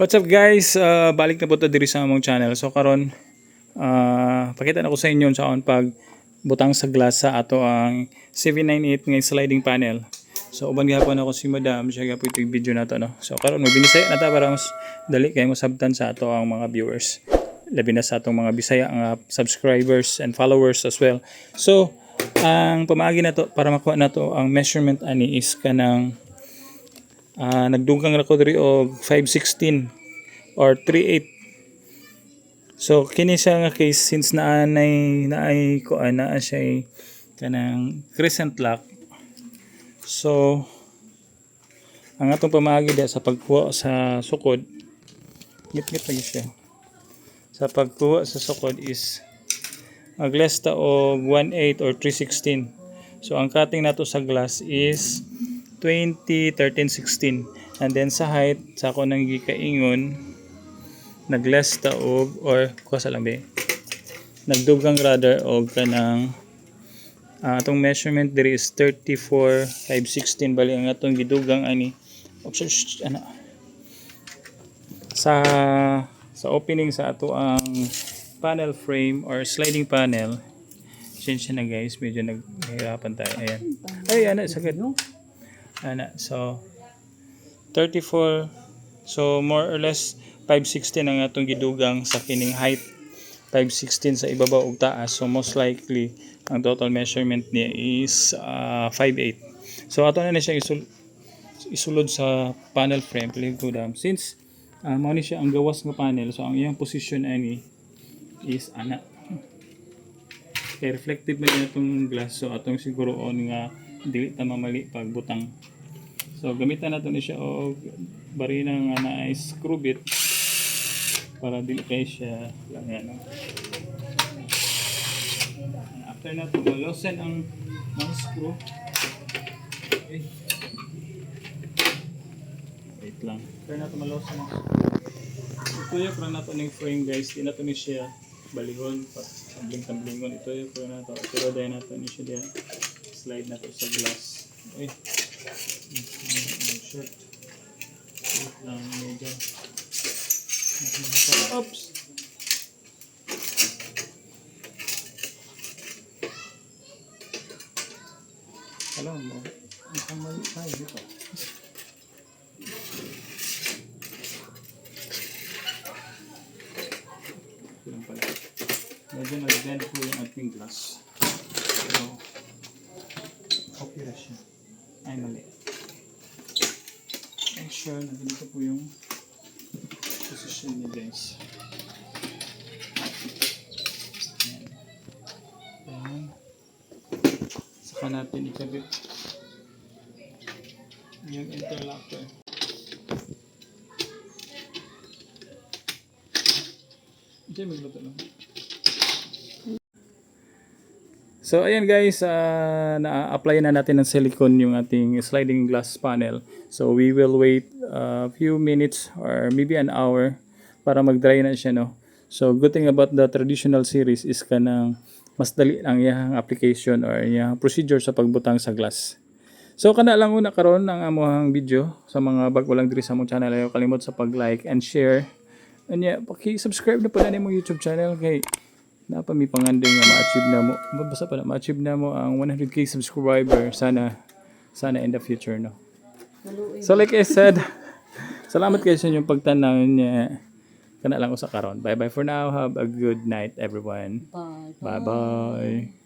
What's up guys? Balik na po to diri sa among channel. So karon pakita na ko sa inyo sa pag butang sa glass sa ato ang 798 nga sliding panel. So uban gihapon ako si Madam, siya gyapon itong video nato no. So karon magbinisaya na ta para mas dali kay mo sabtan sa ato ang mga viewers. Labi na sa atong mga Bisaya nga subscribers and followers as well. So ang pamaagi na to para makuha na to ang measurement ani is kanang nagdungkang na ko diri og 516 or 38. So kini siya nga case since naay ko ana siya kanang crescent lock. So ang atong pamaagi sa pagkuha sa sukod, ngit-ngit lagi siya. Sa pagkuha sa sukod is glass ta og 18 or 316. So ang cutting nato sa glass is 20, 13, 16. And then sa height, sa ako nang gikaingon, nag-less ta og, or kuha sa lang be, nagdugang rather og kanang, atong measurement diri is 34, 516. Bali ang atong gidugang ani, sa opening sa ato ang panel frame or sliding panel. Change na guys, medyo naghihirapan tayo. Ayan. Ay, ano, sagad. Ana, so 34, so more or less 516 ang atong gidugang sa kining height, 516 sa ibabaw ug taas. So most likely ang total measurement niya is 58. So ato na siya isulod sa panel frame since mao ni siya ang gawas nga panel. So ang iyang position ani is ana kay reflective na itong glass, so atong siguro on nga dili ta mamali pag butang. So gamitan nato ni siya og barina nga na screw bit para dili kay siya lang yan. After nato ma-loosen ang screw. Okay. Wait lang. After nato ma-loosen ang screw. Ituyo pa nato ning frame guys, di nato ni siya balihon pa tambling-tamblingon. Ituyo pa nato. Pero dahil nato ni siya diyan. Slide nato sa glass. Okay. Shirt. Wait lang, medyo. Oops! Alam mo, ang mali tayo dito. Kulang pala. Medyo nag-bend po yung ating glass. So, okay na siya. Ay, mali. Make sure na ganito po yung position niya guys. Ayan. Ayan. Saka natin ikabit yung interlocker. Diyan magluto lang. So ayan guys, na-apply na natin ng silicone yung ating sliding glass panel. So we will wait a few minutes or maybe an hour para mag-dry na siya, no. So good thing about the traditional series is kanang mas dali ang iyang application or iyang procedure sa pagbutang sa glass. So kana lang una karon ang amuhang video. Sa mga bago lang diri sa among channel, ayaw kalimot sa pag-like and share. Anya, paki-subscribe na pala nimong YouTube channel kay napa mi pangandeng nga ma-achieve na mo. Basta pala ma-achieve na mo ang 100k subscriber sana in the future, no. So like I said, salamat kayo sa inyong pagtanaw niya. Kana lang ko sa karon. Bye bye for now. Have a good night everyone. Bye. Bye bye.